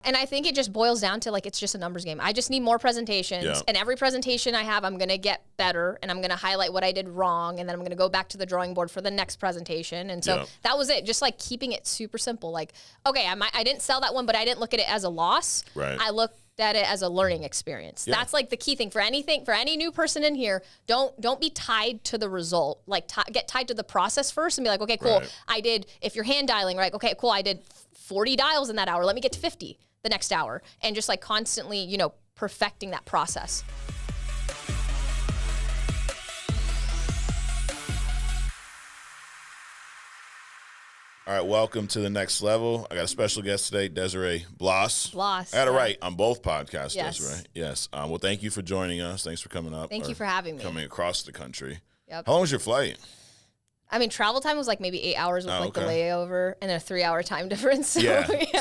And I think it just boils down to, like, it's just a numbers game. I just need more presentations. And every presentation I have, I'm going to get better, and I'm going to highlight what I did wrong, and then I'm going to go back to the drawing board for the next presentation. And so that was it. Just, like, keeping it super simple. Like, okay, I didn't sell that one, but I didn't look at it as a loss. Right. I looked at it as a learning experience. That's, like, the key thing for anything, for any new person in here. Don't be tied to the result. Like, get tied to the process first and be like, okay, cool. I did, if you're hand dialing, right? Okay, cool. I did 40 dials in that hour. Let me get to 50 the next hour, and just, like, constantly, you know, perfecting that process. All right, welcome to the next level. I got a special guest today, Desiree Blas. Blas. I had it right on both podcasts, Yes. Desiree. Yes. Well, thank you for joining us. Thanks for coming up. Thank you for having me. Coming across the country. Yep. How long was your flight? I mean, travel time was like maybe 8 hours with like the layover and a 3-hour time difference. So,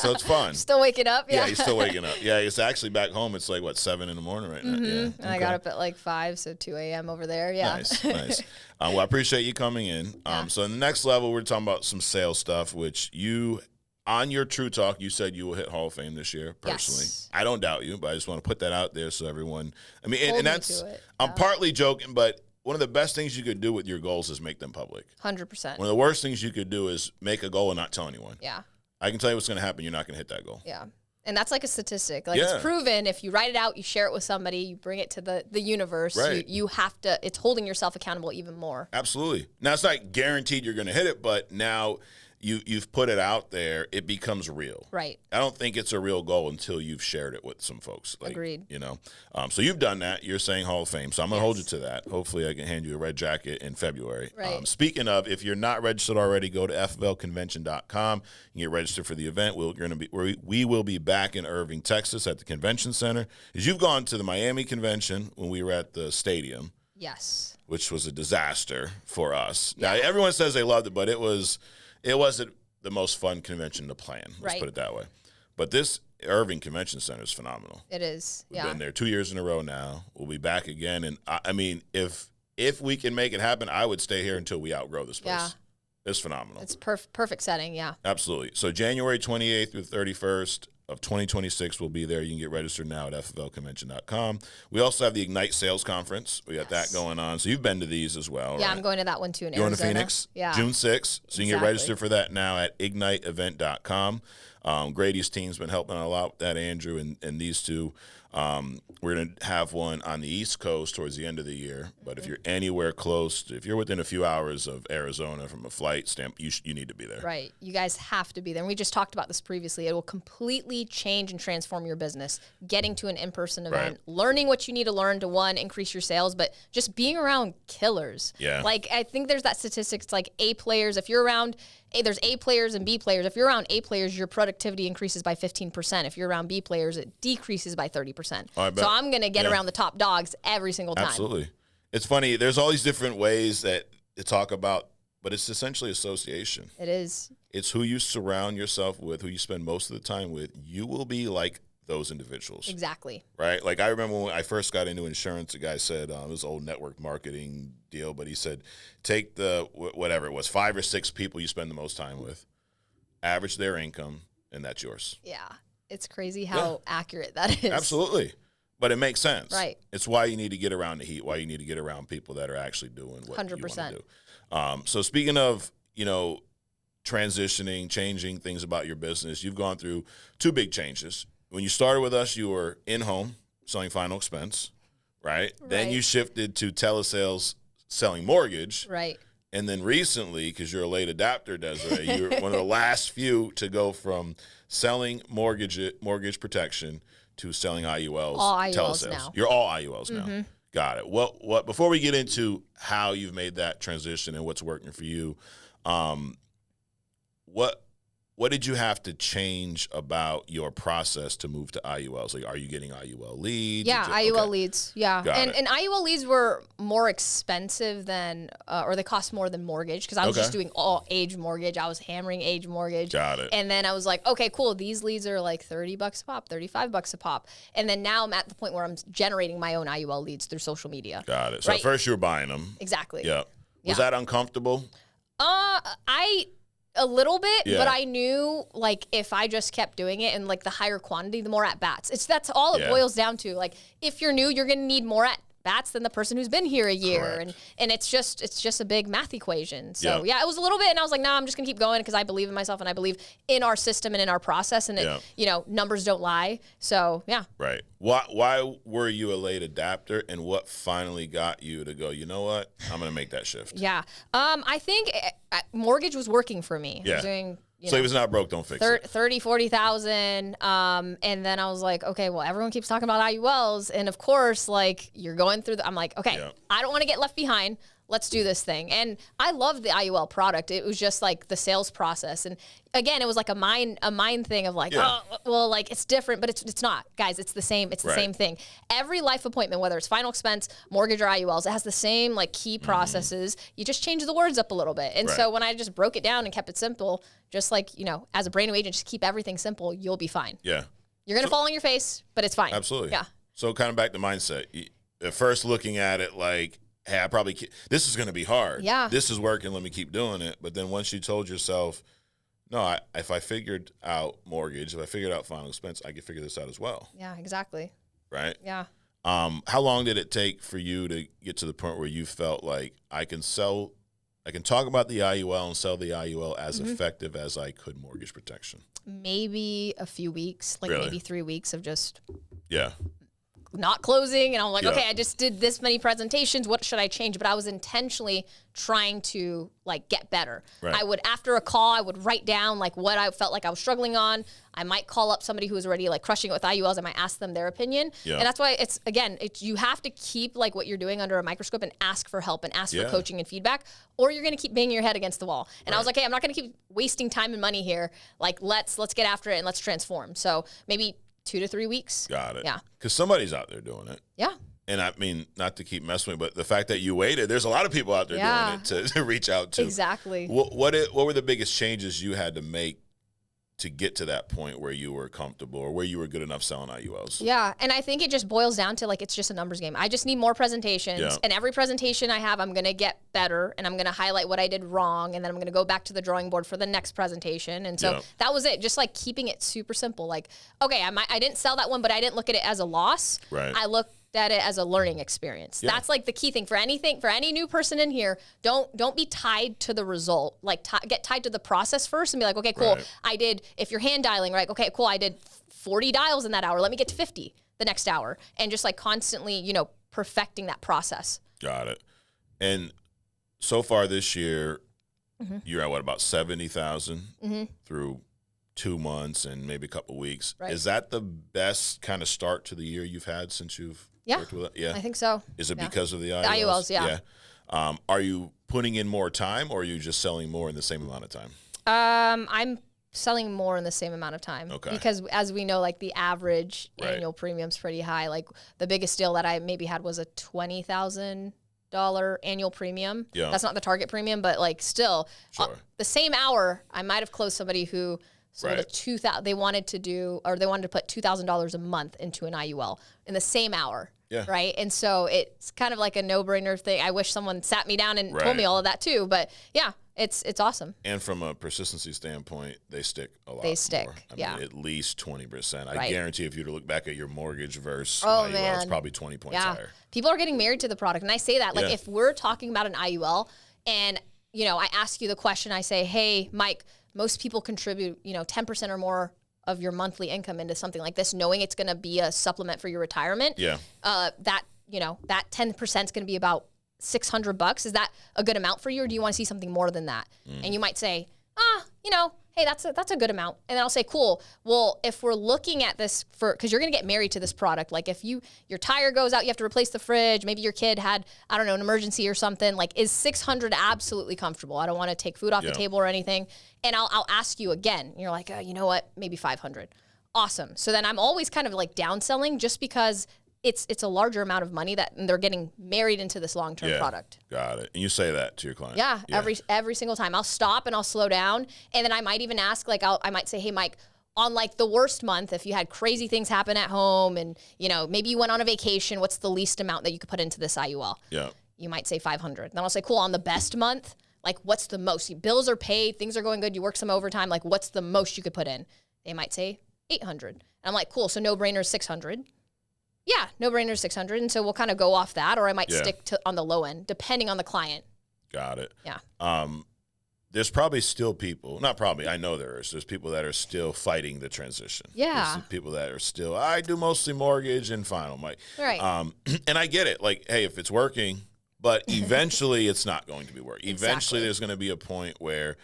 so it's fun. Still waking up. Yeah, you're still waking up. Yeah, it's actually back home. It's like, what, 7 in the morning right now? Yeah. And I got up at like 5, so 2 a.m. over there. Yeah. Nice. Well, I appreciate you coming in. So in the next level, we're talking about some sales stuff, which you, on your True Talk, you said you will hit Hall of Fame this year, personally. Yes. I don't doubt you, but I just want to put that out there so everyone, I mean, Hold and me that's, to it. I'm partly joking, but one of the best things you could do with your goals is make them public. 100%. One of the worst things you could do is make a goal and not tell anyone. Yeah. I can tell you what's going to happen. You're not going to hit that goal. Yeah. And that's like a statistic. Like it's proven if you write it out, you share it with somebody, you bring it to the universe, you have to, it's holding yourself accountable even more. Absolutely. Now, it's not guaranteed you're going to hit it, but now you've put it out there, it becomes real. Right. I don't think it's a real goal until you've shared it with some folks. Like, agreed. You know, so you've done that. You're saying Hall of Fame. So I'm going to hold you to that. Hopefully I can hand you a red jacket in February. Right. Speaking of, if you're not registered already, go to FFLconvention.com and get registered for the event. We will be back in Irving, Texas at the convention center. As you've gone to the Miami convention when we were at the stadium. Yes. Which was a disaster for us. Yeah. Now, everyone says they loved it, but it wasn't the most fun convention to plan. Let's put it that way. But this Irving Convention Center is phenomenal. It is. We've been there 2 years in a row now. We'll be back again. And I mean, if we can make it happen, I would stay here until we outgrow this place. Yeah. It's phenomenal. It's perfect setting. Yeah. Absolutely. So January 28th through 31st of 2026 will be there. You can get registered now at FFLconvention.com. We also have the Ignite Sales Conference. We got that going on. So you've been to these as well, Yeah, right? I'm going to that one too in You're Arizona. Going to Phoenix? Yeah. June 6th. So you can get registered for that now at IgniteEvent.com. Grady's team's been helping a lot with that, Andrew, and these two. We're going to have one on the East Coast towards the end of the year. But if you're anywhere close, if you're within a few hours of Arizona from a flight stamp, you need to be there. Right. You guys have to be there. And we just talked about this previously. It will completely change and transform your business. Getting to an in-person event, learning what you need to learn to, one, increase your sales, but just being around killers. Yeah. Like, I think there's that statistic. It's like A players. If you're around there's A players and B players. If you're around A players, your productivity increases by 15%. If you're around B players, it decreases by 30%. So I'm going to get around the top dogs every single time. Absolutely. It's funny. There's all these different ways that to talk about, but it's essentially association. It is. It's who you surround yourself with, who you spend most of the time with. You will be like those individuals. Exactly. Right? Like I remember when I first got into insurance, a guy said, it was an old network marketing deal, but he said, take the, whatever it was, 5 or 6 people you spend the most time with, average their income, and that's yours. Yeah. It's crazy how accurate that is. Absolutely. But it makes sense. Right. It's why you need to get around the heat, why you need to get around people that are actually doing what 100%. You want to do. So speaking of, transitioning, changing things about your business, you've gone through 2 big changes. When you started with us, you were in-home selling final expense, right? Then you shifted to telesales selling mortgage. Right. And then recently, because you're a late adapter, Desiree, you're one of the last few to go from selling mortgage protection to selling IULs, all IULs telesales. now. You're all IULs now. Got it. What? Before we get into how you've made that transition and what's working for you, what did you have to change about your process to move to IULs? Like, are you getting IUL leads? Yeah, IUL leads. Yeah. And IUL leads were more expensive than, or they cost more than mortgage because I was just doing all age mortgage. I was hammering age mortgage. Got it. And then I was like, okay, cool. These leads are like $30 a pop, $35 a pop. And then now I'm at the point where I'm generating my own IUL leads through social media. Got it. So at first you were buying them. Exactly. Yeah. Was that uncomfortable? A little bit, but I knew like if I just kept doing it and like the higher quantity, the more at bats. That's all it boils down to. Like if you're new, you're going to need more at bats than the person who's been here a year. And it's just a big math equation. So it was a little bit, and I was like, nah, I'm just gonna keep going because I believe in myself and I believe in our system and in our process, and it, you know, numbers don't lie. So Right. Why were you a late adapter, and what finally got you to go, you know what, I'm gonna make that shift? I think mortgage was working for me. I was doing, so he was not broke, don't fix it. 30, 40,000. And then I was like, okay, well, everyone keeps talking about IULs. And of course, like you're going through I'm like, okay, I don't want to get left behind. Let's do this thing. And I love the IUL product. It was just like the sales process. And again, it was like a mind thing of like, oh, well, like it's different, but it's not. Guys, it's the same. It's the same thing. Every life appointment, whether it's final expense, mortgage, or IULs, it has the same like key processes. You just change the words up a little bit. And so when I just broke it down and kept it simple, just like, you know, as a brand new agent, just keep everything simple, you'll be fine. Yeah. You're going to fall on your face, but it's fine. Absolutely. Yeah. So kind of back to mindset. At first looking at it like, hey, this is going to be hard. Yeah. This is working. Let me keep doing it. But then once you told yourself, no, if I figured out mortgage, if I figured out final expense, I can figure this out as well. Yeah, exactly. Right? Yeah. How long did it take for you to get to the point where you felt like I can talk about the IUL and sell the IUL as effective as I could mortgage protection? Maybe a few weeks, like maybe 3 weeks of just not closing. And I'm like, okay, I just did this many presentations. What should I change? But I was intentionally trying to like get better. I would, after a call, I would write down like what I felt like I was struggling on. I might call up somebody who was already like crushing it with IULs. I might ask them their opinion. And that's why you have to keep like what you're doing under a microscope and ask for help and ask for coaching and feedback, or you're going to keep banging your head against the wall. And I was like, hey, I'm not going to keep wasting time and money here. Like, let's get after it and let's transform. So maybe 2 to 3 weeks. Got it. Yeah. Because somebody's out there doing it. Yeah. And I mean, not to keep messing with, but the fact that you waited, there's a lot of people out there doing it to reach out to. Exactly. What were the biggest changes you had to make to get to that point where you were comfortable or where you were good enough selling IULs? Yeah, and I think it just boils down to like it's just a numbers game. I just need more presentations, and every presentation I have, I'm going to get better, and I'm going to highlight what I did wrong, and then I'm going to go back to the drawing board for the next presentation. And so that was it, just like keeping it super simple. Like, okay, I didn't sell that one, but I didn't look at it as a loss. Right. I looked at it as a learning experience. That's like the key thing for any new person in here. Don't be tied to the result. Like get tied to the process first and be like, okay, cool. If you're hand dialing, right? Okay, cool. I did 40 dials in that hour. Let me get to 50 the next hour, and just like constantly, you know, perfecting that process. Got it. And so far this year, you're at what, about 70,000 through 2 months and maybe a couple of weeks. Right. Is that the best kind of start to the year you've had since you've worked with it? Yeah, I think so. Is it because of the IULs? The IULs, yeah. Are you putting in more time, or are you just selling more in the same amount of time? I'm selling more in the same amount of time. Okay. Because as we know, like the average annual premium's pretty high. Like the biggest deal that I maybe had was a $20,000 annual premium. Yeah. That's not the target premium, but like still, the same hour, I might have closed somebody who sold they wanted to put $2,000 a month into an IUL in the same hour. Yeah. Right. And so it's kind of like a no-brainer thing. I wish someone sat me down and told me all of that too. But yeah, it's awesome. And from a persistency standpoint, they stick a lot. They stick. More. I mean, at least 20%. I guarantee if you were to look back at your mortgage versus IUL, it's probably 20 points higher. People are getting married to the product. And I say that, like if we're talking about an IUL and, you know, I ask you the question, I say, hey, Mike, most people contribute, 10% or more of your monthly income into something like this, knowing it's going to be a supplement for your retirement. Yeah. That 10% is going to be about $600. Is that a good amount for you, or do you want to see something more than that? And you might say, hey, that's a good amount. And then I'll say, cool. Well, if we're looking at this because you're going to get married to this product. Like if your tire goes out, you have to replace the fridge. Maybe your kid had, I don't know, an emergency or something. Like, is $600 absolutely comfortable? I don't want to take food off the table or anything. And I'll ask you again. And you're like, you know what? Maybe $500. Awesome. So then I'm always kind of like downselling just because it's a larger amount of money that they're getting married into this long-term product. Got it. And you say that to your client? Yeah, every single time. I'll stop and I'll slow down. And then I might even ask, like, I might say, hey, Mike, on like the worst month, if you had crazy things happen at home and, maybe you went on a vacation, what's the least amount that you could put into this IUL? Yeah. You might say $500. Then I'll say, cool, on the best month, Like, what's the most? Bills are paid, things are going good, you work some overtime. Like, what's the most you could put in? They might say 800. And I'm like, cool. So no brainer is 600. Yeah, no brainer is 600. And so we'll kind of go off that, or I might stick to on the low end, depending on the client. Got it. Yeah. There's probably still people, not probably, I know there's people that are still fighting the transition. Yeah. There's people that are still, I do mostly mortgage and final, Mike. Right. And I get it. Like, hey, if it's working, but eventually it's not going to be working. Eventually there's going to be a point where,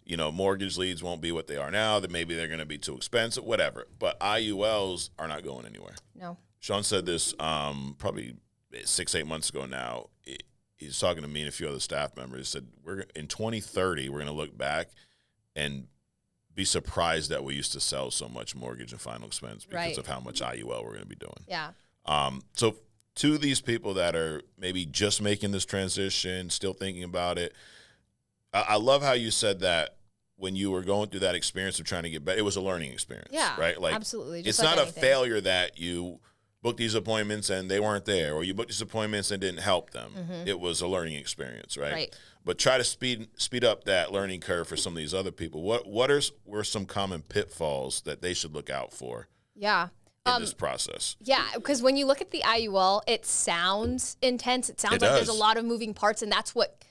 you know, mortgage leads won't be what they are now, that maybe they're going to be too expensive, whatever. But IULs are not going anywhere. No. Sean said this probably 6-8 months ago now. He's talking to me and a few other staff members. He said, in 2030, we're going to look back and be surprised that we used to sell so much mortgage and final expense because of how much IUL we're going to be doing. Yeah. So to these people that are maybe just making this transition, still thinking about it, I love how you said that when you were going through that experience of trying to get better, it was a learning experience. Yeah, right? Like, absolutely. It's not a failure that you booked these appointments and they weren't there, or you booked these appointments and didn't help them. Mm-hmm. It was a learning experience, right? But try to speed up that learning curve for some of these other people. What were some common pitfalls that they should look out for? Yeah. In this process. Yeah, because when you look at the IUL, it sounds intense. It sounds like there's a lot of moving parts, and that's what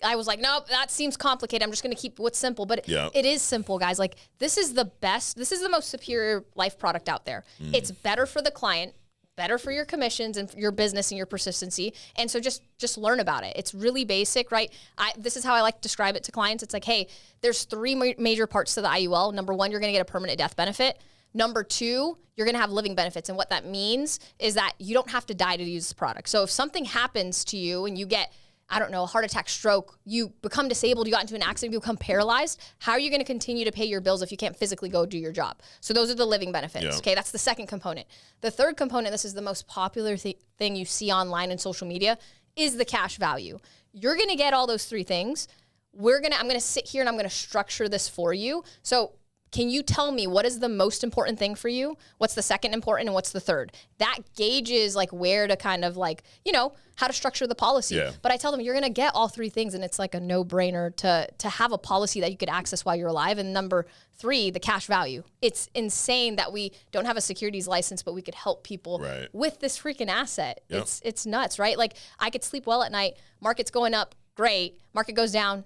I was like, nope, that seems complicated. I'm just going to keep what's simple. But it is simple, guys. Like, this is the best. This is the most superior life product out there. It's better for the client, better for your commissions and for your business and your persistency. And so just learn about it. It's really basic, right? This is how I like to describe it to clients. It's like, hey, there's three major parts to the IUL. Number one, you're going to get a permanent death benefit. Number two, you're going to have living benefits. And what that means is that you don't have to die to use this product. So if something happens to you and you get, I don't know, a heart attack, stroke, you become disabled, you got into an accident, you become paralyzed, how are you going to continue to pay your bills if you can't physically go do your job? So those are the living benefits. Okay, that's the second component. The third component, this is the most popular thing you see online and social media, is the cash value. You're going to get all those three things. I'm going to sit here and I'm going to structure this for you. So can you tell me what is the most important thing for you? What's the second important and what's the third? That gauges like where to kind of like, you know, how to structure the policy. Yeah. But I tell them you're going to get all three things, and it's like a no-brainer to have a policy that you could access while you're alive. And number three, the cash value. It's insane that we don't have a securities license, but we could help people with this freaking asset. Yep. It's nuts, right? Like, I could sleep well at night. Market's going up, great. Market goes down,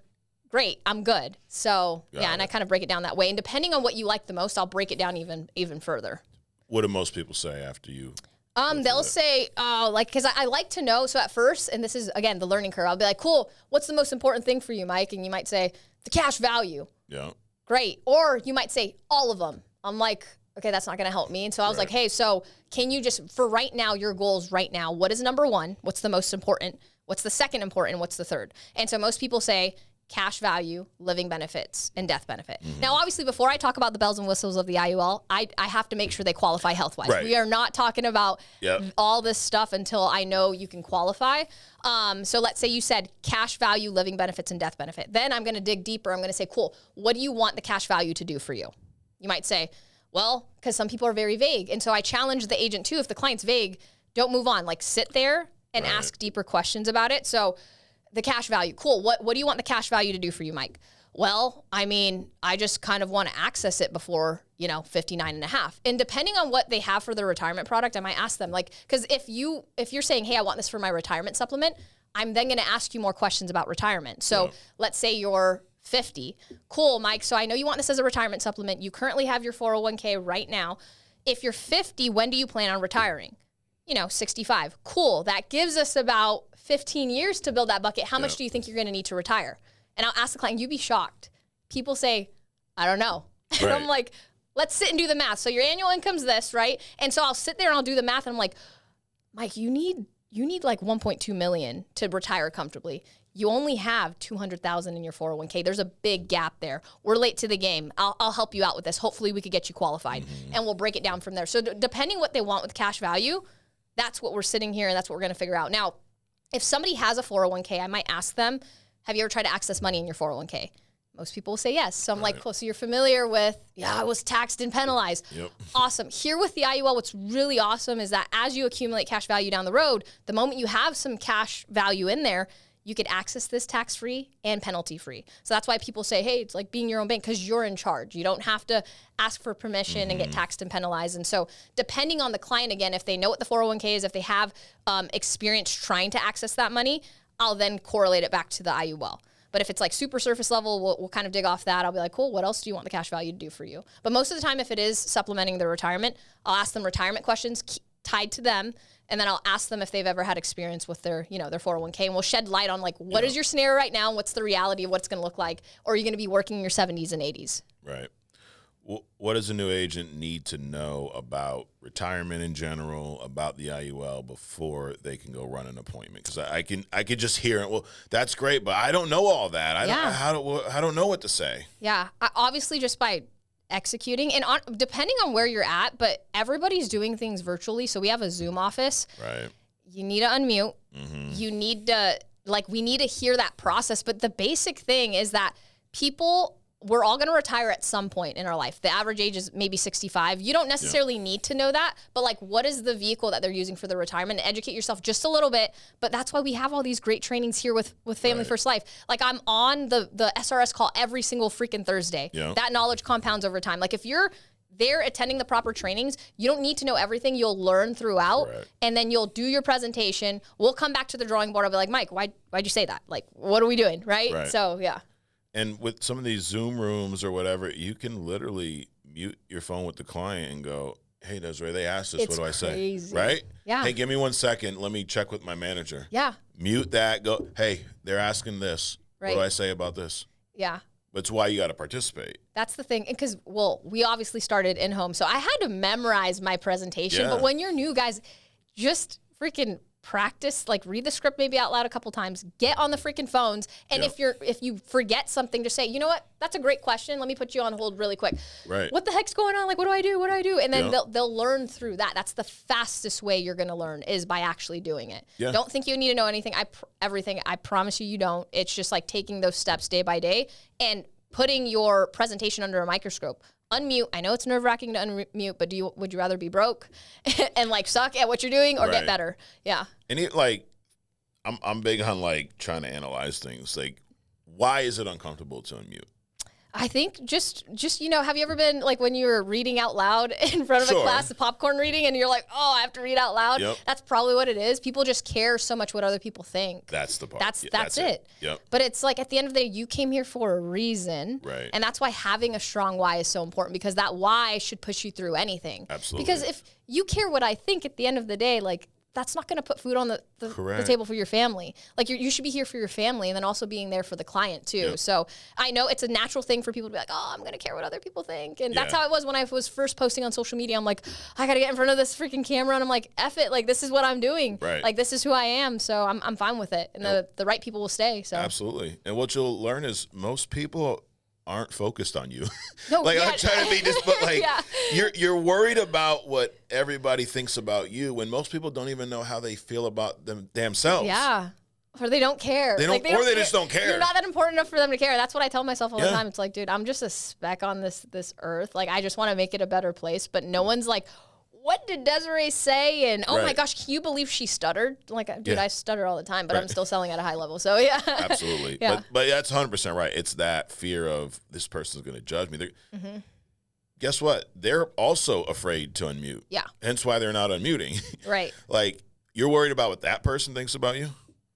great, I'm good. So, and I kind of break it down that way. And depending on what you like the most, I'll break it down even further. What do most people say after you? They'll say, because I like to know. So at first, and this is, again, the learning curve, I'll be like, cool, what's the most important thing for you, Mike? And you might say, the cash value. Yeah. Great. Or you might say, all of them. I'm like, okay, that's not going to help me. And so I was like, hey, so can you just, for right now, your goals right now, what is number one? What's the most important? What's the second important? What's the third? And so most people say, cash value, living benefits, and death benefit. Mm-hmm. Now, obviously, before I talk about the bells and whistles of the IUL, I have to make sure they qualify health-wise. Right. We are not talking about all this stuff until I know you can qualify. So let's say you said cash value, living benefits, and death benefit. Then I'm going to dig deeper. I'm going to say, cool, what do you want the cash value to do for you? You might say, well, because some people are very vague. And so I challenge the agent, too. If the client's vague, don't move on. Like, sit there and ask deeper questions about it. So the cash value. Cool. What do you want the cash value to do for you, Mike? Well, I mean, I just kind of want to access it before, 59 and a half. And depending on what they have for their retirement product, I might ask them, like, because if you're saying, hey, I want this for my retirement supplement, I'm then going to ask you more questions about retirement. So let's say you're 50. Cool, Mike. So I know you want this as a retirement supplement. You currently have your 401k right now. If you're 50, when do you plan on retiring? 65. Cool. That gives us about 15 years to build that bucket. How much do you think you're going to need to retire? And I'll ask the client, you'd be shocked. People say, I don't know. Right. And I'm like, let's sit and do the math. So your annual income's this, right? And so I'll sit there and I'll do the math. And I'm like, Mike, you need like 1.2 million to retire comfortably. You only have 200,000 in your 401k. There's a big gap there. We're late to the game. I'll help you out with this. Hopefully we could get you qualified, and we'll break it down from there. So depending what they want with cash value, that's what we're sitting here, and that's what we're going to figure out. Now, if somebody has a 401k, I might ask them, have you ever tried to access money in your 401k? Most people will say yes. So I'm like, cool, so you're familiar with, I was taxed and penalized. Yep. Awesome. Here with the IUL, what's really awesome is that as you accumulate cash value down the road, the moment you have some cash value in there, you could access this tax-free and penalty-free. So that's why people say, hey, it's like being your own bank because you're in charge. You don't have to ask for permission and get taxed and penalized. And so depending on the client, again, if they know what the 401k is, if they have experience trying to access that money, I'll then correlate it back to the IUL. But if it's like super surface level, we'll kind of dig off that. I'll be like, cool, what else do you want the cash value to do for you? But most of the time, if it is supplementing their retirement, I'll ask them retirement questions tied to them. And then I'll ask them if they've ever had experience with their 401k. And we'll shed light on like, what is your scenario right now? And what's the reality of what it's going to look like? Or are you going to be working in your 70s and 80s? Right. What does a new agent need to know about retirement in general, about the IUL before they can go run an appointment? Because I could just hear it. Well, that's great, but I don't know all that. I don't know what to say. Yeah, obviously just by executing and depending on where you're at, but everybody's doing things virtually. So we have a Zoom office. Right. You need to unmute. You need to we need to hear that process. But the basic thing is that we're all going to retire at some point in our life. The average age is maybe 65. You don't necessarily need to know that, but like, what is the vehicle that they're using for the retirement? Educate yourself just a little bit. But that's why we have all these great trainings here with Family First Life. Like I'm on the SRS call every single freaking Thursday. Yeah. That knowledge compounds over time. Like if you're there attending the proper trainings, you don't need to know everything. You'll learn throughout, and then you'll do your presentation. We'll come back to the drawing board. I'll be like, Mike, why'd you say that? Like, what are we doing? Right? So, yeah. And with some of these Zoom rooms or whatever, you can literally mute your phone with the client and go, hey, Desiree, they asked us, what do I say? Right? Yeah. Hey, give me 1 second. Let me check with my manager. Yeah. Mute that. Go, hey, they're asking this. What do I say about this? Yeah. That's why you got to participate. That's the thing. Because, we obviously started in-home. So I had to memorize my presentation. But when you're new, guys, just freaking practice, read the script maybe out loud a couple times, get on the freaking phones. And if you forget something, just say, you know what, that's a great question. Let me put you on hold really quick. Right. What the heck's going on? Like, what do I do? What do I do? And then they'll learn through that. That's the fastest way you're going to learn is by actually doing it. Yeah. Don't think you need to know anything. Everything. I promise you don't. It's just like taking those steps day by day and putting your presentation under a microscope. Unmute. I know it's nerve-wracking to unmute, but would you rather be broke and suck at what you're doing or get better? Yeah. And I'm big on trying to analyze things. Why is it uncomfortable to unmute? I think just have you ever been when you were reading out loud in front of a class, the popcorn reading, and you're like, oh, I have to read out loud? Yep. That's probably what it is. People just care so much what other people think. That's the part. That's it. Yep. But it's at the end of the day, you came here for a reason. Right. And that's why having a strong why is so important, because that why should push you through anything. Absolutely. Because if you care what I think at the end of the day, that's not going to put food on the table for your family. You should be here for your family and then also being there for the client too. Yep. So I know it's a natural thing for people to be like, oh, I'm going to care what other people think. And that's how it was when I was first posting on social media. I'm like, I got to get in front of this freaking camera. And I'm like, F it. This is what I'm doing. Right. This is who I am. So I'm fine with it. And the right people will stay. So absolutely. And what you'll learn is most people aren't focused on you. No, I'm trying to be just, but you're worried about what everybody thinks about you when most people don't even know how they feel about themselves. Yeah. Or they don't care. They just don't care. You're not that important enough for them to care. That's what I tell myself all the time. It's dude, I'm just a speck on this earth. I just want to make it a better place. But no one's what did Desiree say? And oh my gosh, can you believe she stuttered? Dude, I stutter all the time, but I'm still selling at a high level. So yeah. Absolutely. Yeah. But that's 100% right. It's that fear of this person's going to judge me. Guess what? They're also afraid to unmute. Yeah. Hence why they're not unmuting. Right. You're worried about what that person thinks about you?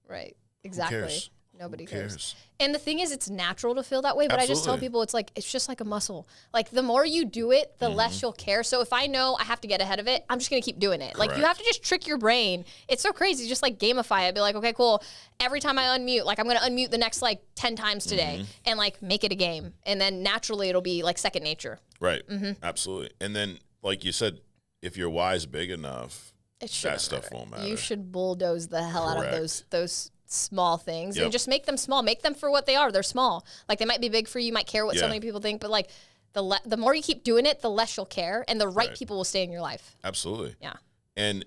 Right. Exactly. Who cares? Nobody cares. And the thing is, it's natural to feel that way, but I just tell people it's just like a muscle. The more you do it, the less you'll care. So if I know I have to get ahead of it, I'm just going to keep doing it. Correct. You have to just trick your brain. It's so crazy. Just gamify it. Be like, okay, cool. Every time I unmute, I'm going to unmute the next 10 times today and make it a game. And then naturally it'll be second nature. Right. Absolutely. And then, like you said, if your why is big enough, that stuff won't matter. You should bulldoze the hell out of those small things and just make them small. Make them for what they are. They're small. They might be big for you. You might care what so many people think, but the more you keep doing it, the less you'll care, and the right people will stay in your life. Absolutely. Yeah. And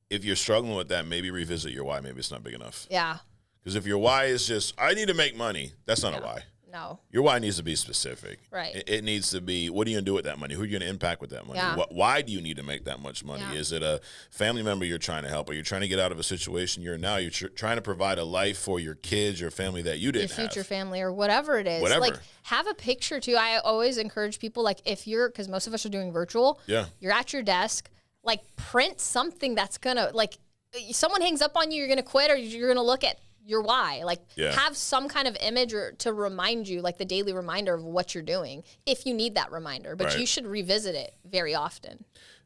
if you're struggling with that, maybe revisit your why. Maybe it's not big enough. Yeah. Because if your why is just, I need to make money, that's not a why. No. Your why needs to be specific. Right. It needs to be, what are you going to do with that money? Who are you going to impact with that money? Yeah. Why do you need to make that much money? Yeah. Is it a family member you're trying to help? Or you're trying to get out of a situation you're in now? You're trying to provide a life for your kids, your family that you didn't have. Your future family or whatever it is. Whatever. Like, have a picture too. I always encourage people, like, if you're, because most of us are doing virtual, you're at your desk, like, print something that's going to, like, someone hangs up on you, you're going to quit, or you're going to look at your why. Like, have some kind of image or to remind you, like the daily reminder of what you're doing, if you need that reminder. But you should revisit it very often.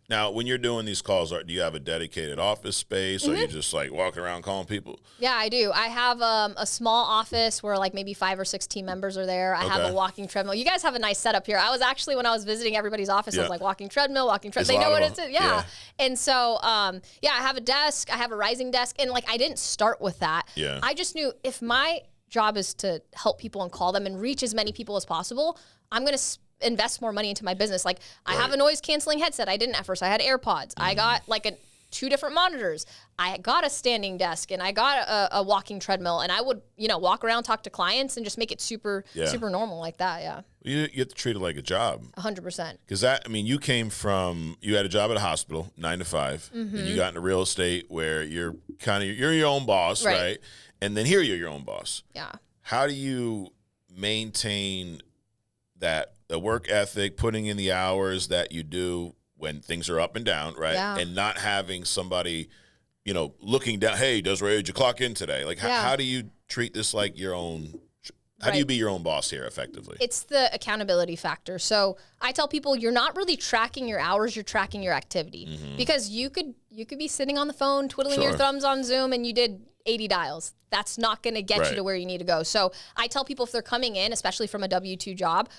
Now, when you're doing these calls, do you have a dedicated office space, or you just like walking around calling people? Yeah, I do. I have a small office where like maybe 5 or 6 team members are there. I have a walking treadmill. You guys have a nice setup here. I was actually, when I was visiting everybody's office, I was like, walking treadmill. They know what it's in. Yeah. And so, I have a desk. I have a rising desk. And like, I didn't start with that. Yeah. I just knew if my job is to help people and call them and reach as many people as possible, I'm going to invest more money into my business. Like, I have a noise canceling headset. I didn't at first. I had AirPods. I got like 2 different monitors. I got a standing desk, and I got a walking treadmill, and I would, walk around, talk to clients, and just make it super normal like that. Yeah. You have to treat it like a job. 100%. Because you came from, you had a job at a hospital, 9 to 5, and you got into real estate where you're your own boss, right? And then here you're your own boss. Yeah. How do you maintain the work ethic, putting in the hours that you do when things are up and down, right? Yeah. And not having somebody, looking down, hey, Desiree, did you clock in today? Like, how do you treat this like your own? How do you be your own boss here effectively? It's the accountability factor. So I tell people, you're not really tracking your hours, you're tracking your activity. Because you could be sitting on the phone, twiddling your thumbs on Zoom, and you did 80 dials. That's not going to get you to where you need to go. So I tell people, if they're coming in, especially from a W-2 job,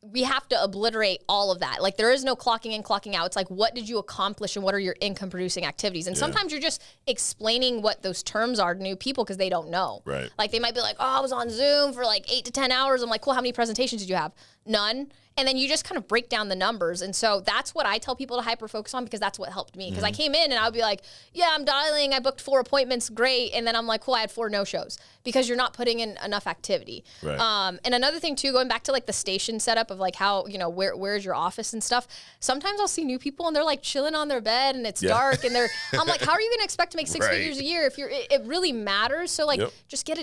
we have to obliterate all of that. Like, there is no clocking in, clocking out. It's like, what did you accomplish and what are your income producing activities? And sometimes you're just explaining what those terms are to new people because they don't know. Right. Like, they might be like, oh, I was on Zoom for like 8 to 10 hours. I'm like, cool, how many presentations did you have? None. And then you just kind of break down the numbers. And so that's what I tell people to hyper focus on, because that's what helped me. Because I came in and I would be like, yeah, I'm dialing. I booked 4 appointments. Great. And then I'm like, cool, I had 4 no-shows, because you're not putting in enough activity. Right. And another thing too, going back to like the station setup of like how, where's your office and stuff. Sometimes I'll see new people and they're like chilling on their bed and it's dark and I'm like, how are you going to expect to make 6 figures a year if it really matters? So like, just get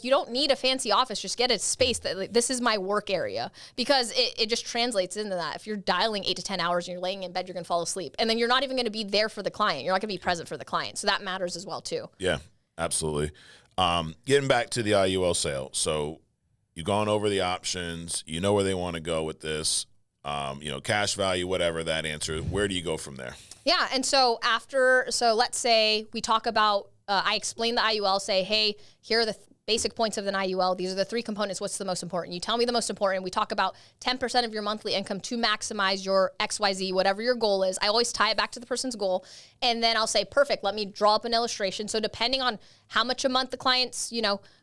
you don't need a fancy office. Just get a space that, like, this is my work area, because it just translates into that. If you're dialing 8 to 10 hours and you're laying in bed, you're going to fall asleep. And then you're not even going to be there for the client. You're not going to be present for the client. So that matters as well too. Yeah, absolutely. Getting back to the IUL sale. So you've gone over the options, you know where they want to go with this, cash value, whatever that answer, where do you go from there? Yeah. And so let's say we talk about, I explain the IUL, say, hey, here are the basic points of an IUL. These are the 3 components. What's the most important? You tell me the most important. We talk about 10% of your monthly income to maximize your XYZ, whatever your goal is. I always tie it back to the person's goal. And then I'll say, perfect, let me draw up an illustration. So depending on how much a month the client's,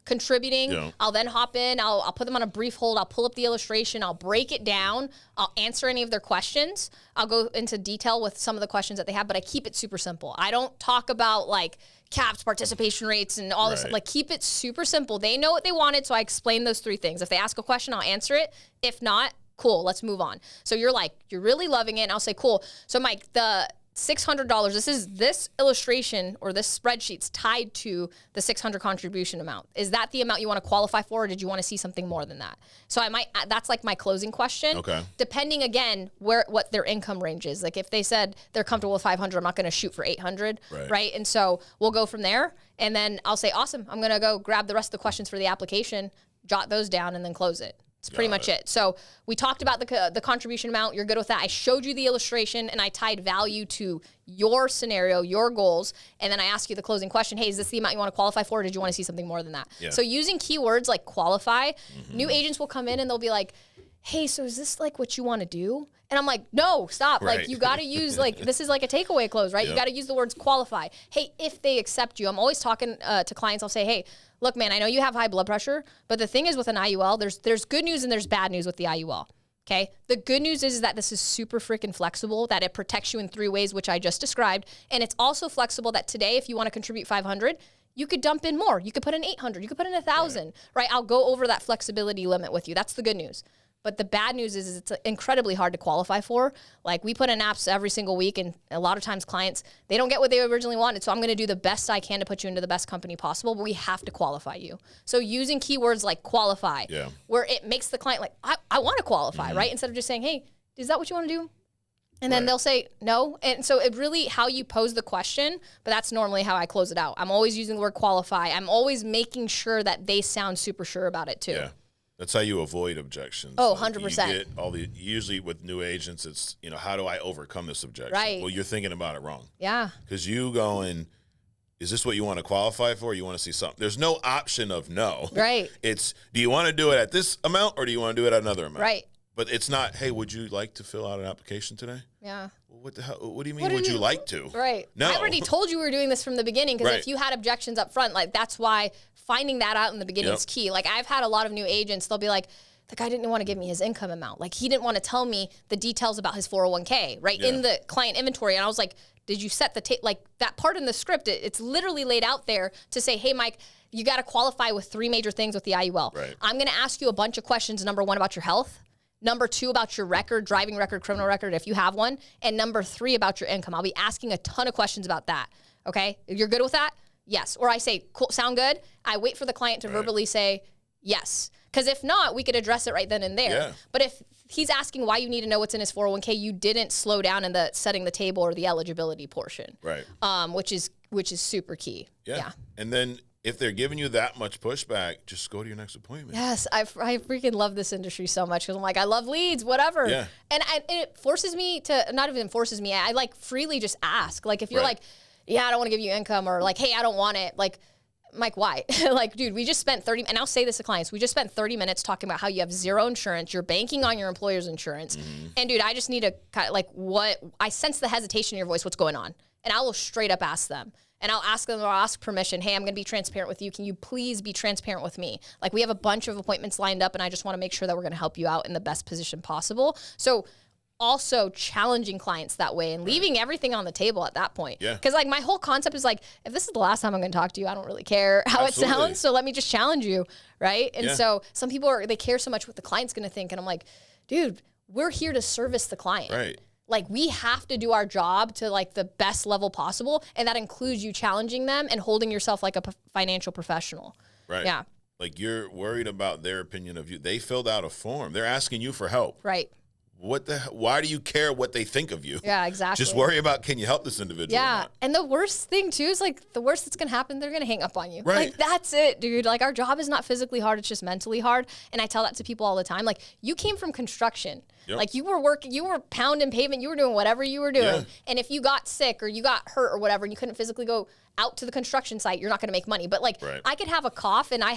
contributing, I'll then hop in, I'll put them on a brief hold. I'll pull up the illustration. I'll break it down. I'll answer any of their questions. I'll go into detail with some of the questions that they have, but I keep it super simple. I don't talk about like caps, participation rates, and all this stuff. Like, keep it super simple. They know what they wanted, so I explain those 3 things. If they ask a question, I'll answer it. If not, cool, let's move on. So you're really loving it, and I'll say, cool. So Mike, the $600, this illustration or this spreadsheet's tied to the $600 contribution amount. Is that the amount you want to qualify for, or did you want to see something more than that? So that's like my closing question. Okay. Depending again what their income range is. Like, if they said they're comfortable with 500, I'm not going to shoot for 800, right? And so we'll go from there, and then I'll say, awesome, I'm going to go grab the rest of the questions for the application, jot those down, and then close it. That's pretty much it. So we talked about the contribution amount. You're good with that. I showed you the illustration, and I tied value to your scenario, your goals, and then I ask you the closing question. Hey, is this the amount you want to qualify for, or did you want to see something more than that? Yeah. So using keywords like qualify, new agents will come in and they'll be like, hey, so is this like what you want to do? And I'm like, no, stop. Right. Like, you got to use, like, this is like a takeaway close, right? Yep. You got to use the words qualify. Hey, if they accept you, I'm always talking to clients. I'll say, hey, look, man, I know you have high blood pressure, but the thing is with an IUL, there's good news and there's bad news with the IUL. Okay. The good news is that this is super freaking flexible, that it protects you in 3 ways, which I just described. And it's also flexible that today, if you want to contribute 500, you could dump in more. You could put in 800. You could put in 1,000, right? I'll go over that flexibility limit with you. That's the good news. But the bad news is it's incredibly hard to qualify for. Like, we put in apps every single week, and a lot of times clients, they don't get what they originally wanted. So I'm going to do the best I can to put you into the best company possible, but we have to qualify you. So using keywords like qualify, where it makes the client like, I want to qualify, right? Instead of just saying, hey, is that what you want to do? And then they'll say no. And so it really, how you pose the question, but that's normally how I close it out. I'm always using the word qualify. I'm always making sure that they sound super sure about it too. Yeah. That's how you avoid objections. Oh, like 100%. Usually with new agents, it's, how do I overcome this objection? Right. Well, you're thinking about it wrong. Yeah. Because you going, is this what you want to qualify for? You want to see something? There's no option of no. Right. It's, do you want to do it at this amount or do you want to do it at another amount? Right. But it's not, hey, would you like to fill out an application today? Yeah. Well, what the hell? What do you mean, would you like to? Right. No. I already told you we were doing this from the beginning, because if you had objections up front, like, that's why finding that out in the beginning is key. Like, I've had a lot of new agents, they'll be like, the guy didn't want to give me his income amount. Like, he didn't want to tell me the details about his 401k, right? In the client inventory. And I was like, did you set the like that part in the script? It's literally laid out there to say, hey, Mike, you got to qualify with 3 major things with the IUL. Right. I'm going to ask you a bunch of questions. Number 1, about your health. Number 2, about your record, driving record, criminal record, if you have one. And number 3, about your income. I'll be asking a ton of questions about that. Okay? You're good with that? Yes. Or I say, cool, sound good? I wait for the client to verbally say yes. Because if not, we could address it right then and there. Yeah. But if he's asking why you need to know what's in his 401k, you didn't slow down in the setting the table or the eligibility portion. Right. Which is super key. Yeah. And then if they're giving you that much pushback, just go to your next appointment. Yes, I freaking love this industry so much, because I'm like, I love leads, whatever. Yeah. And it forces me to, not even forces me, I like freely just ask. Like, if you're like, yeah, I don't want to give you income, or like, hey, I don't want it. Like, Mike, why? Like, dude, we just spent 30, and I'll say this to clients, we just spent 30 minutes talking about how you have 0 insurance, you're banking on your employer's insurance. And dude, I just need to kind of like, I sense the hesitation in your voice, what's going on? And I will straight up ask them. And I'll ask them, or I'll ask permission. Hey, I'm going to be transparent with you. Can you please be transparent with me? Like, we have a bunch of appointments lined up, and I just want to make sure that we're going to help you out in the best position possible. So also challenging clients that way and leaving everything on the table at that point. Yeah. Because like, my whole concept is like, if this is the last time I'm going to talk to you, I don't really care how it sounds. So let me just challenge you. Right. And so some people they care so much what the client's going to think. And I'm like, dude, we're here to service the client. Right. Like, we have to do our job to like the best level possible. And that includes you challenging them and holding yourself like a financial professional. Right. Yeah. Like, you're worried about their opinion of you. They filled out a form. They're asking you for help. Right. Why do you care what they think of you? Yeah, exactly. Just worry about, can you help this individual? Yeah. And the worst thing too is like, the worst that's going to happen, they're going to hang up on you. Right. Like, that's it, dude. Like, our job is not physically hard. It's just mentally hard. And I tell that to people all the time. Like, you came from construction. Yep. Like, you were working, you were pounding pavement, you were doing whatever you were doing. Yeah. And if you got sick or you got hurt or whatever, and you couldn't physically go out to the construction site, you're not going to make money. But like, I could have a cough, and I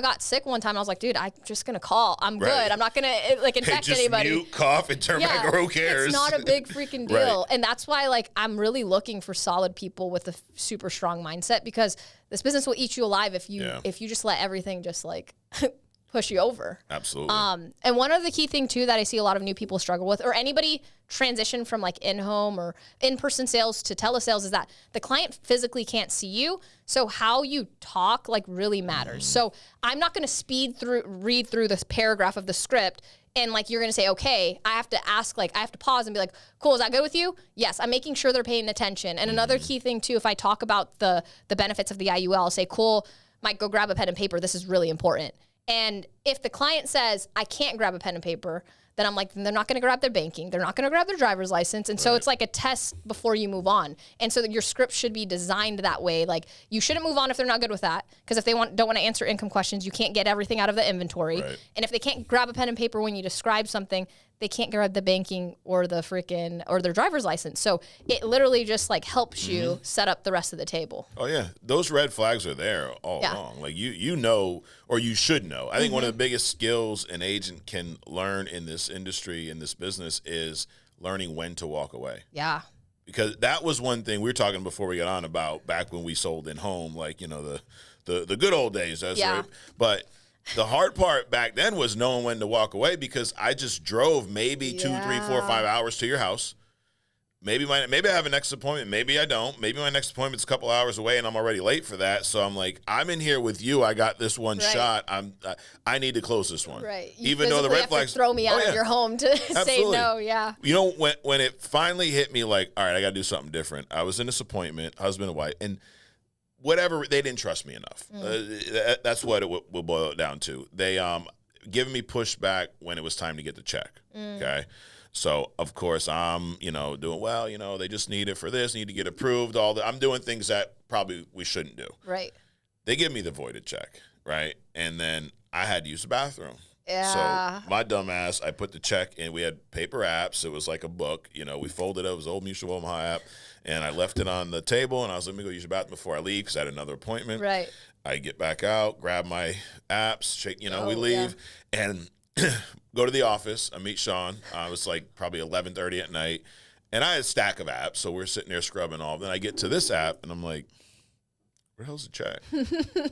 got sick one time. And I was like, dude, I'm just going to call. I'm good. I'm not going to like infect anybody. Mute, cough, and turn back, or who cares? It's not a big freaking deal. And that's why like, I'm really looking for solid people with a super strong mindset, because this business will eat you alive if you just let everything just like push you over. Absolutely. And one other key thing too that I see a lot of new people struggle with, or anybody transition from like in-home or in-person sales to telesales, is that the client physically can't see you. So how you talk like really matters. So I'm not going to read through this paragraph of the script and like, you're going to say, okay, I have to ask, like, I have to pause and be like, cool, is that good with you? Yes, I'm making sure they're paying attention. And another key thing too, if I talk about the benefits of the IUL, I'll say, cool, Mike, go grab a pen and paper. This is really important. And if the client says, I can't grab a pen and paper, then I'm like, they're not going to grab their banking. They're not going to grab their driver's license. And so it's like a test before you move on. And so that your script should be designed that way. Like, you shouldn't move on if they're not good with that. Because if they don't want to answer income questions, you can't get everything out of the inventory. Right. And if they can't grab a pen and paper when you describe something, they can't grab the banking or or their driver's license. So it literally just like helps you set up the rest of the table. Oh yeah. Those red flags are there all along. Like you know, or you should know. I think one of the biggest skills an agent can learn in this industry, in this business, is learning when to walk away. Yeah. Because that was one thing we were talking before we got on about back when we sold in home, like, you know, the good old days. Desiree. But the hard part back then was knowing when to walk away, because I just drove maybe 2, 3, 4, 5 hours to your house. maybe I have a next appointment. Maybe I don't. Maybe my next appointment's a couple hours away and I'm already late for that. So I'm like, I'm in here with you. I got this one shot. I need to close this one. Right. Even though the red flags throw me out of your home to say no. Yeah. You know, when it finally hit me, like, all right, I got to do something different. I was in this appointment, husband and wife, and whatever, they didn't trust me enough. That's what it will boil it down to. They giving me pushback when it was time to get the check. Okay. So, of course, I'm, doing, well, they just need it for this, need to get approved, I'm doing things that probably we shouldn't do. Right. They give me the voided check, right? And then I had to use the bathroom. Yeah. So, my dumb ass, I put the check in. We had paper apps. It was like a book. We folded it. It was an old Mutual of Omaha app. And I left it on the table, and I was like, let me go use the bathroom before I leave because I had another appointment. Right. I get back out, grab my apps, shake, we leave, and go to the office. I meet Sean. It was like probably 11:30 at night, and I had a stack of apps, so we're sitting there scrubbing all. Then I get to this app, and I'm like, where the hell's the check?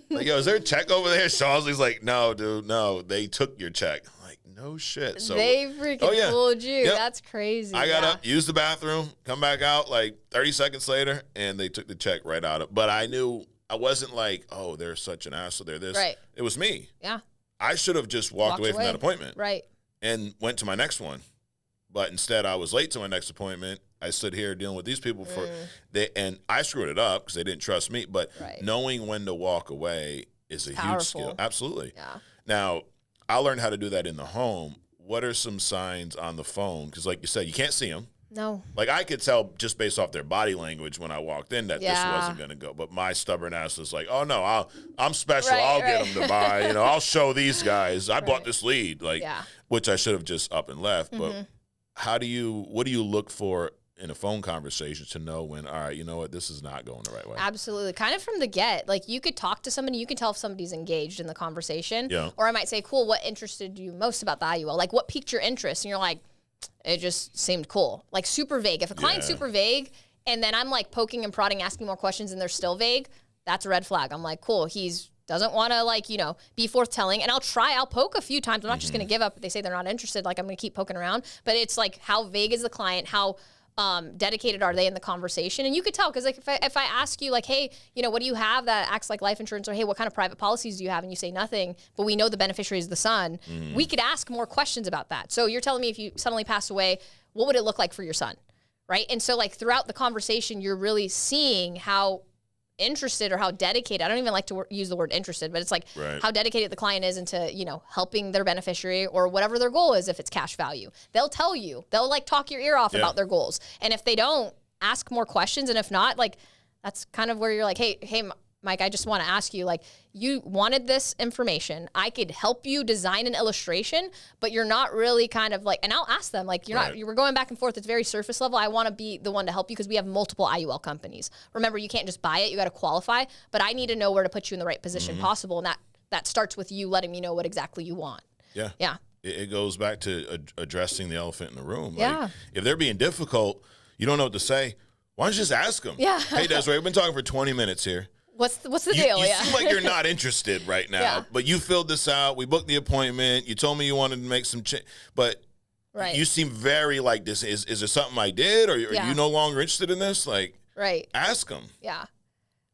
Like, yo, is there a check over there? Sean's like, no, dude, no, they took your check. I'm like, no shit. So they freaking fooled you. Yep. That's crazy. I got up, used the bathroom, come back out like 30 seconds later, and they took the check right out of. But I knew I wasn't like, oh, they're such an asshole. They're this. Right. It was me. Yeah. I should have just walked away from that appointment. Right. And went to my next one. But instead, I was late to my next appointment. I stood here dealing with these people and I screwed it up because they didn't trust me. But knowing when to walk away is a huge skill. Absolutely. Yeah. Now, I learned how to do that in the home. What are some signs on the phone? Because like you said, you can't see them. No. Like I could tell just based off their body language when I walked in that this wasn't going to go. But my stubborn ass was like, oh, no, I'm special. I'll get them to buy. I'll show these guys. I bought this lead, which I should have just up and left. But what do you look for in a phone conversation to know when, all right, you know what, this is not going the right way? Absolutely. Kind of from the get. Like you could talk to somebody, you can tell if somebody's engaged in the conversation. Yeah. Or I might say, cool, what interested you most about the IUL? Like what piqued your interest? And you're like, it just seemed cool. Like super vague. If a client's super vague and then I'm like poking and prodding, asking more questions and they're still vague, that's a red flag. I'm like, cool, he's doesn't want to be forthtelling. And I'll poke a few times. I'm not just going to give up if they say they're not interested. Like I'm going to keep poking around. But it's like, how vague is the client? How dedicated are they in the conversation? And you could tell, because like if I ask you like, hey, what do you have that acts like life insurance, or hey, what kind of private policies do you have? And you say nothing, but we know the beneficiary is the son. We could ask more questions about that. So you're telling me if you suddenly pass away, what would it look like for your son? Right. And so like throughout the conversation, you're really seeing how interested or how dedicated, I don't even like to use the word interested, but it's like how dedicated the client is into, helping their beneficiary or whatever their goal is. If it's cash value, they'll tell you, they'll like talk your ear off about their goals. And if they don't, ask more questions. And if not, like, that's kind of where you're like, hey, Mike, I just want to ask you, like, you wanted this information. I could help you design an illustration, but you're not really kind of like, and I'll ask them, like, you were going back and forth. It's very surface level. I want to be the one to help you because we have multiple IUL companies. Remember, you can't just buy it. You got to qualify, but I need to know where to put you in the right position possible. And that starts with you letting me know what exactly you want. Yeah. Yeah. It goes back to addressing the elephant in the room. Like, if they're being difficult, you don't know what to say. Why don't you just ask them? Yeah. Hey, Desiree, we've been talking for 20 minutes here. What's the deal? You seem like you're not interested right now, but you filled this out. We booked the appointment. You told me you wanted to make some change, but you seem very like this. Is there something I did, or are you no longer interested in this? Like, ask them. Yeah.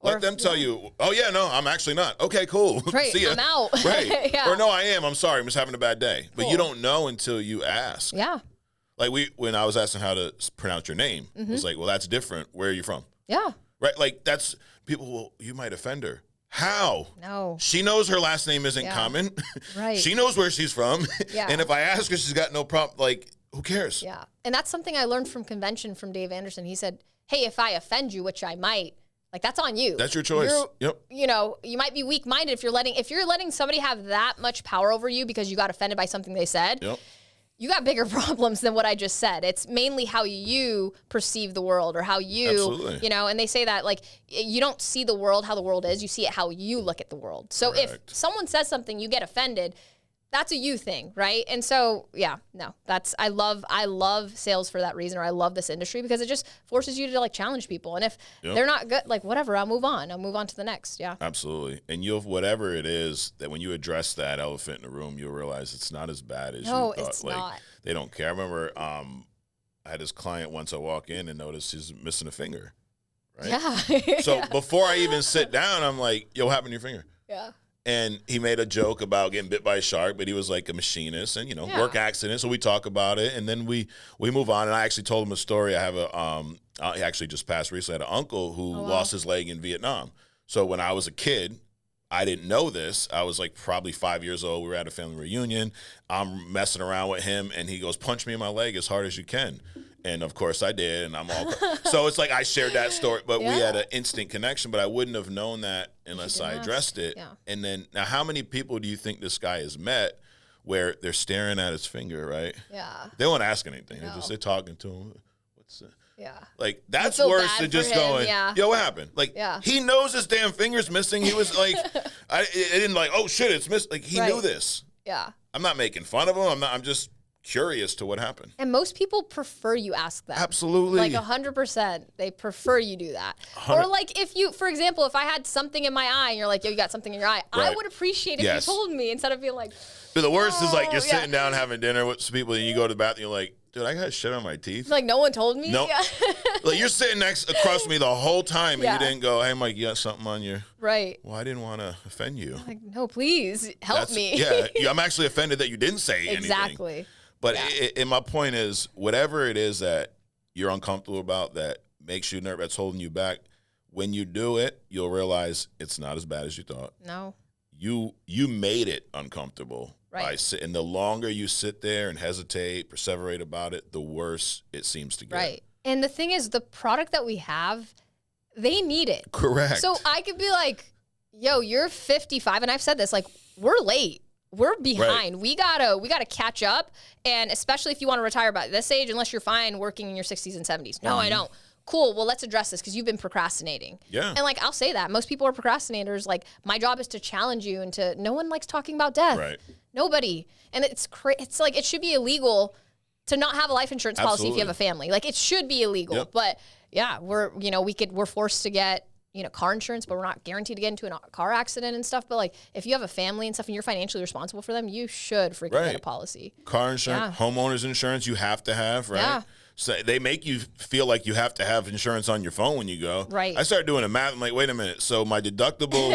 Let them tell you, oh, yeah, no, I'm actually not. Okay, cool. Right, See ya. I'm out. Right. Or no, I am. I'm sorry. I'm just having a bad day. But you don't know until you ask. Yeah. Like when I was asking how to pronounce your name, it's like, well, that's different. Where are you from? Yeah. Right? Like that's people, well, you might offend her. How? No. She knows her last name isn't common. Right. She knows where she's from. Yeah. And if I ask her, she's got no problem. Like, who cares? Yeah. And that's something I learned from convention from Dave Anderson. He said, hey, if I offend you, which I might, like, that's on you. That's your choice. Yep. You might be weak-minded if you're letting somebody have that much power over you because you got offended by something they said. Yep. You got bigger problems than what I just said. It's mainly how you perceive the world or how you, Absolutely. And they say that, like, you don't see the world how the world is. You see it how you look at the world. So Correct. if someone says something, you get offended, that's a you thing, right? And so, I love sales for that reason, or I love this industry because it just forces you to like challenge people. And if they're not good, like whatever, I'll move on to the next. Yeah. Absolutely. And whatever it is that when you address that elephant in the room, you'll realize it's not as bad as you thought. It's like, not. They don't care. I remember I had this client once I walk in and notice he's missing a finger. Right? Yeah. So before I even sit down, I'm like, yo, what happened to your finger? Yeah. And he made a joke about getting bit by a shark, but he was like a machinist and, work accident. So we talk about it, and then we move on. And I actually told him a story. I have he actually just passed recently. I had an uncle who lost his leg in Vietnam. So when I was a kid, I didn't know this. I was like probably 5 years old. We were at a family reunion. I'm messing around with him, and he goes, punch me in my leg as hard as you can. And, of course, I did, and I'm all – so it's like I shared that story, but we had an instant connection, but I wouldn't have known that unless I addressed it. Yeah. And then now how many people do you think this guy has met where they're staring at his finger, right? Yeah. They won't ask anything. No. They're talking to him. What's it? Yeah. Like, that's worse than just going, yo, what happened? Like, he knows his damn finger's missing. He was like – I didn't like, oh, shit, it's missing. Like, he knew this. Yeah. I'm not making fun of him. I'm just – curious to what happened. And most people prefer you ask them. Absolutely. Like 100%. They prefer you do that. 100. Or like if you, for example, if I had something in my eye and you're like, yo, you got something in your eye, right. I would appreciate if you told me instead of being like, but the worst is like you're sitting down having dinner with some people and you go to the bathroom, you're like, dude, I got shit on my teeth. Like no one told me? Nope. Like you're sitting across from me the whole time and you didn't go, hey, Mike, you got something on your... Right. Well, I didn't want to offend you. Like, no, please help me. Yeah, I'm actually offended that you didn't say anything. Exactly. But and my point is, whatever it is that you're uncomfortable about that makes you nervous, that's holding you back, when you do it, you'll realize it's not as bad as you thought. No. You made it uncomfortable. Right. And the longer you sit there and hesitate, perseverate about it, the worse it seems to get. Right. And the thing is, the product that we have, they need it. Correct. So I could be like, yo, you're 55, and I've said this, like, we're late. We're behind. Right. We gotta catch up, and especially if you want to retire by this age, unless you're fine working in your 60s and 70s. No, I don't. Cool. Well, let's address this because you've been procrastinating. Yeah. And like I'll say that most people are procrastinators. Like my job is to challenge you, and no one likes talking about death. Right. Nobody. And it's like it should be illegal to not have a life insurance policy if you have a family. Like it should be illegal. Yep. But yeah, we're forced to get car insurance, but we're not guaranteed to get into a car accident and stuff. But like, if you have a family and stuff and you're financially responsible for them, you should freaking get a policy. Car insurance, homeowners insurance, you have to have, right? Yeah. So they make you feel like you have to have insurance on your phone when you go. Right. I started doing the math. I'm like, wait a minute. So my deductible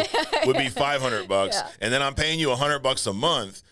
would be $500, and then I'm paying you $100 a month.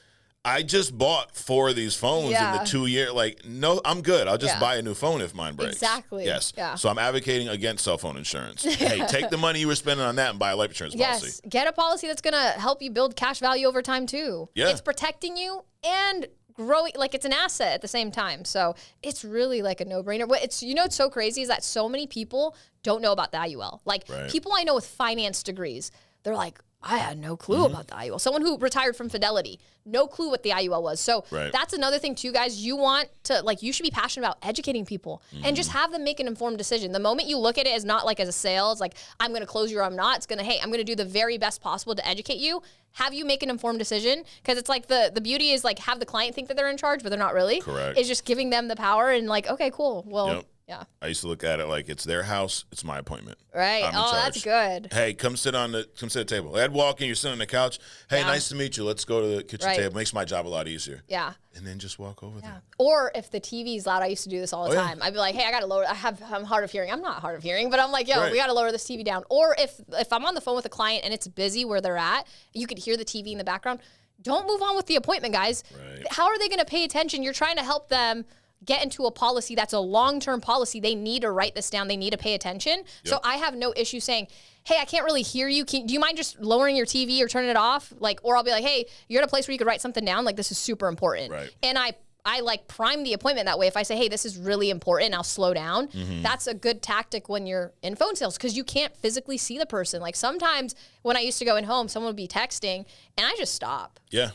I just bought 4 of these phones in the 2 year. Like, no, I'm good. I'll just buy a new phone if mine breaks. Exactly. Yes. Yeah. So I'm advocating against cell phone insurance. Hey, take the money you were spending on that and buy a life insurance policy. Yes. Get a policy that's going to help you build cash value over time, too. Yeah. It's protecting you and growing, like it's an asset at the same time. So it's really like a no-brainer. What it's so crazy is that so many people don't know about the IUL. Like people I know with finance degrees, they're like, I had no clue about the IUL. Someone who retired from Fidelity, no clue what the IUL was. So that's another thing too, guys. You want to, like, you should be passionate about educating people and just have them make an informed decision. The moment you look at it as not like as a sale, it's like, I'm going to close you or I'm not. It's going to, hey, I'm going to do the very best possible to educate you. Have you make an informed decision? Because it's like the beauty is like have the client think that they're in charge, but they're not really. Correct. It's just giving them the power and like, okay, cool. Well, yeah. I used to look at it like it's their house, it's my appointment. Right. Oh, that's good. Hey, come sit at the table. I'd walk in, you're sitting on the couch. Hey, nice to meet you. Let's go to the kitchen table. Makes my job a lot easier. Yeah. And then just walk over there. Or if the TV's loud, I used to do this all the time. I'd be like, hey, I got to lower. I'm hard of hearing. I'm not hard of hearing, but I'm like, yo, we got to lower this TV down. Or if I'm on the phone with a client and it's busy where they're at, you could hear the TV in the background. Don't move on with the appointment, guys. Right. How are they going to pay attention? You're trying to help them get into a policy that's a long-term policy. They need to write this down. They need to pay attention. Yep. So I have no issue saying, hey, I can't really hear you. Do you mind just lowering your TV or turning it off? Like, or I'll be like, hey, you're at a place where you could write something down. Like, this is super important. Right. And I like prime the appointment that way. If I say, hey, this is really important, I'll slow down. That's a good tactic when you're in phone sales because you can't physically see the person. Like sometimes when I used to go in home, someone would be texting and I just stop. Yeah.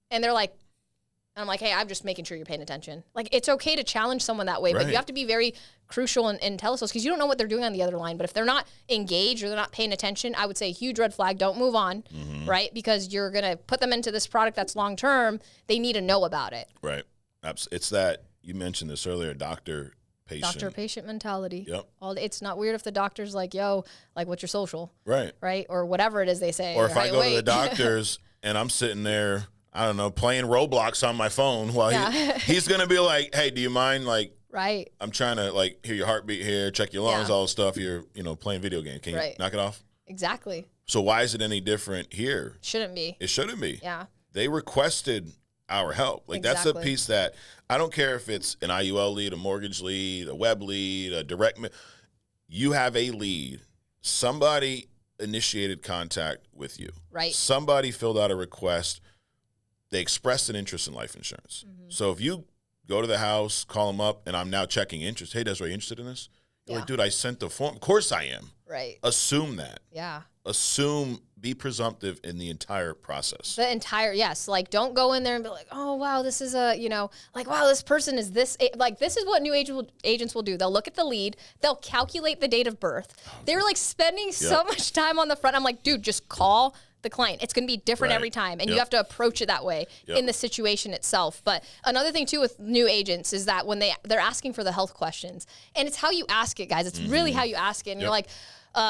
And they're like, and I'm like, hey, I'm just making sure you're paying attention. Like, it's okay to challenge someone that way, but you have to be very crucial in telesales because you don't know what they're doing on the other line. But if they're not engaged or they're not paying attention, I would say huge red flag, don't move on, right? Because you're going to put them into this product that's long-term. They need to know about it. Right. It's that, you mentioned this earlier, doctor-patient. Doctor-patient mentality. Yep. It's not weird if the doctor's like, yo, like, what's your social? Right. Right? Or whatever it is they say. Or if I go to the doctor's and I'm sitting there, I don't know, playing Roblox on my phone while he's going to be like, hey, do you mind, like, Right. I'm trying to like hear your heartbeat here, check your lungs, all the stuff. You're, playing video games. Can you knock it off? Exactly. So why is it any different here? Shouldn't be. It shouldn't be. Yeah. They requested our help. Like that's a piece that I don't care if it's an IUL lead, a mortgage lead, a web lead, a direct. You have a lead. Somebody initiated contact with you. Right. Somebody filled out a request. They expressed an interest in life insurance. So if you go to the house, call them up, and I'm now checking interest. Hey, Desiree, interested in this? You're like, dude, I sent the form. Of course I am. Right. Assume that. Yeah. Assume, be presumptive in the entire process. Yes. Like, don't go in there and be like, oh, wow, this is wow, this person is this. Like, this is what new agents will do. They'll look at the lead. They'll calculate the date of birth. They're like spending so much time on the front. I'm like, dude, just call the client. It's going to be different every time. And you have to approach it that way in the situation itself. But another thing too with new agents is that when they're asking for the health questions, and it's how you ask it, guys. It's really how you ask it. And you're like,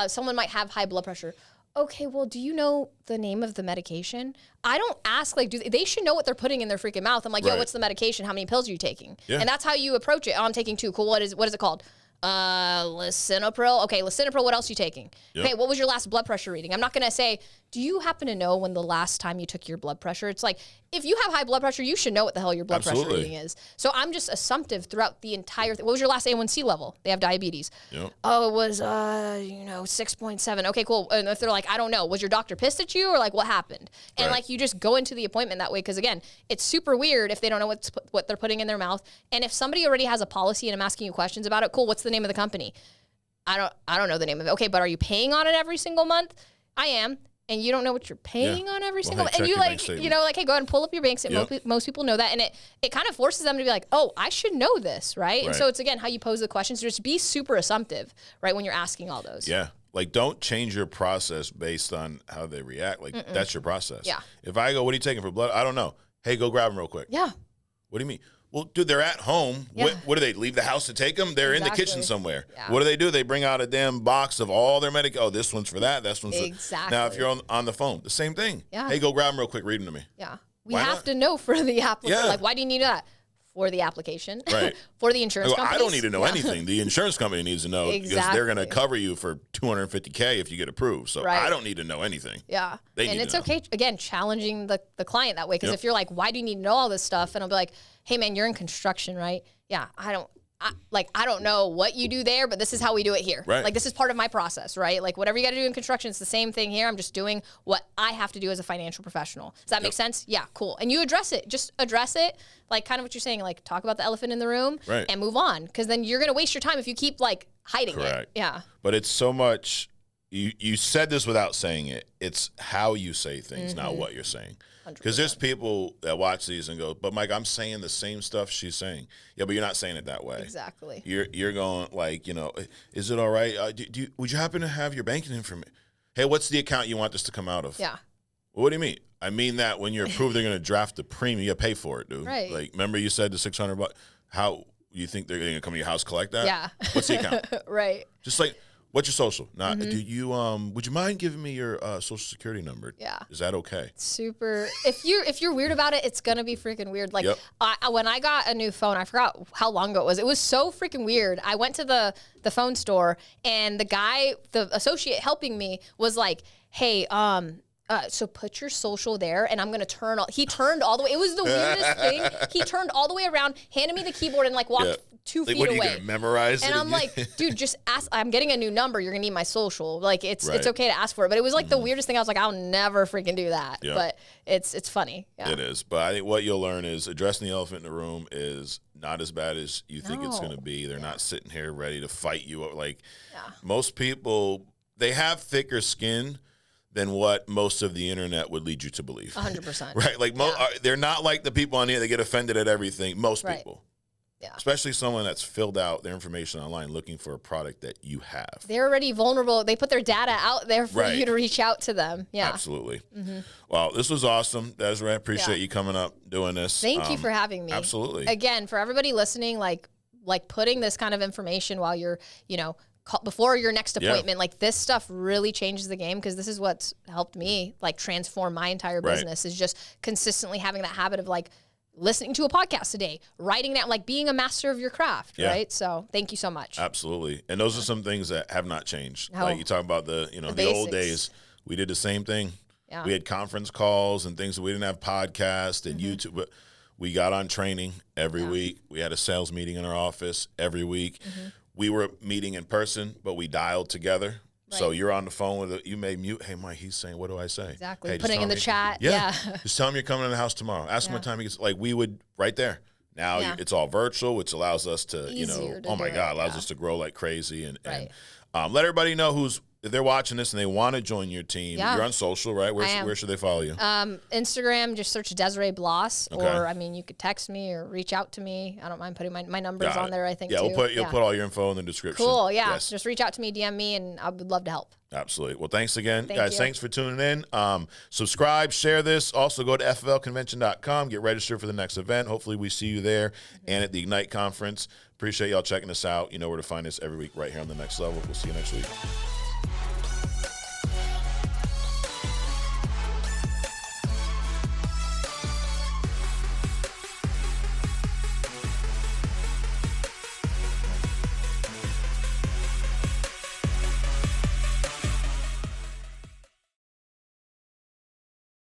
someone might have high blood pressure. Okay, well, do you know the name of the medication? I don't ask, like, they should know what they're putting in their freaking mouth. I'm like, yo, what's the medication? How many pills are you taking? Yeah. And that's how you approach it. Oh, I'm taking 2. Cool. What is it called? Lisinopril. Okay, lisinopril. What else are you taking? Yep. Okay, what was your last blood pressure reading? I'm not going to say, do you happen to know when the last time you took your blood pressure? It's like, if you have high blood pressure, you should know what the hell your blood pressure reading is. So I'm just assumptive throughout the entire thing. What was your last A1C level? They have diabetes. Yep. Oh, it was, 6.7. Okay, cool. And if they're like, I don't know, was your doctor pissed at you or like what happened? And like you just go into the appointment that way because again, it's super weird if they don't know what they're putting in their mouth. And if somebody already has a policy and I'm asking you questions about it, cool, what's the name of the company? I don't know the name of it. Okay, but are you paying on it every single month? I am. And you don't know what you're paying on every single month. And you like, hey, go ahead and pull up your bank statement. Most people know that. And it kind of forces them to be like, oh, I should know this, right? And so it's, again, how you pose the questions. Just be super assumptive, right, when you're asking all those. Yeah. Like, don't change your process based on how they react. Like, that's your process. Yeah. If I go, what are you taking for blood? I don't know. Hey, go grab them real quick. Yeah. What do you mean? Well, dude, they're at home. Yeah. What do they leave the house to take them? They're in the kitchen somewhere. Yeah. What do? They bring out a damn box of all their medication. Oh, this one's for that. This one's for... Now, if you're on the phone, the same thing. Yeah. Hey, go grab them real quick. Read them to me. Yeah. We have to know for the application. Yeah. Like, why do you need that? For the application. Right. For the insurance company. I don't need to know anything. The insurance company needs to know because they're going to cover you for $250K if you get approved. So I don't need to know anything. Yeah. And it's okay, again, challenging the client that way. Because if you're like, why do you need to know all this stuff? And I'll be like, hey, man, you're in construction, right? Yeah, I don't know what you do there, but this is how we do it here. Right. Like, this is part of my process, right? Like, whatever you got to do in construction, it's the same thing here. I'm just doing what I have to do as a financial professional. Does that make sense? Yeah, cool. And you address it. Just address it. Like, kind of what you're saying, like, talk about the elephant in the room and move on. Because then you're going to waste your time if you keep, like, hiding it. Yeah. But it's so much, you said this without saying it. It's how you say things, not what you're saying. Because there's people that watch these and go, but Mike, I'm saying the same stuff she's saying. Yeah, but you're not saying it that way. Exactly. You're going like, is it all right? Would you happen to have your banking information? Hey, what's the account you want this to come out of? Yeah. Well, what do you mean? I mean that when you're approved, they're going to draft the premium. You pay for it, dude. Right. Like, remember you said the $600? How you think they're going to come to your house collect that? Yeah. What's the account? Right. Just like, what's your social? Not do you would you mind giving me your social security number? Yeah. Is that okay? Super. If you're weird about it, it's gonna be freaking weird. Like when I got a new phone, I forgot how long ago it was. It was so freaking weird. I went to the phone store and the associate helping me was like, hey, so put your social there, and I'm gonna he turned all the way. It was the weirdest thing. He turned all the way around, handed me the keyboard, and like walked 2 feet away. What are you gonna memorize? And I'm like, dude, just ask. I'm getting a new number. You're gonna need my social. Like it's okay to ask for it. But it was like the weirdest thing. I was like, I'll never freaking do that. Yeah. But it's funny. Yeah. It is. But I think what you'll learn is addressing the elephant in the room is not as bad as you think it's gonna be. They're not sitting here ready to fight you. Like most people, they have thicker skin than what most of the internet would lead you to believe. 100%. Right? Like, they're not like the people on the internet that get offended at everything. Most people. Yeah. Especially someone that's filled out their information online looking for a product that you have. They're already vulnerable. They put their data out there for you to reach out to them. Yeah. Absolutely. Well, this was awesome, Desiree. I appreciate you coming up, doing this. Thank you for having me. Absolutely. Again, for everybody listening, like putting this kind of information while you're, before your next appointment, like this stuff really changes the game because this is what's helped me like transform my entire business is just consistently having that habit of like listening to a podcast a day, writing down, like being a master of your craft, right? So thank you so much. Absolutely. And those are some things that have not changed. No. Like you talk about the old days, we did the same thing. Yeah. We had conference calls and things. We didn't have podcasts and YouTube, but we got on training every week. We had a sales meeting in our office every week. We were meeting in person, but we dialed together. Right. So you're on the phone with it. You may mute. Hey, Mike, he's saying, what do I say? Exactly. Hey, putting in the chat. Yeah. Just tell him you're coming in the house tomorrow. Ask him what time he gets. Like we would right there. Now it's all virtual, which allows us to, allows us to grow like crazy. And let everybody know if they're watching this and they want to join your team. You're on social, right? Where should they follow you? Instagram, just search Desiree Blas. Okay. Or, you could text me or reach out to me. I don't mind putting my numbers on there, I think, too. You'll put all your info in the description. Cool, yeah. Yes. Just reach out to me, DM me, and I would love to help. Absolutely. Well, thanks again, guys. Thanks for tuning in. Subscribe, share this. Also, go to FFLconvention.com. Get registered for the next event. Hopefully, we see you there and at the Ignite conference. Appreciate y'all checking us out. You know where to find us every week right here on The Next Level. We'll see you next week.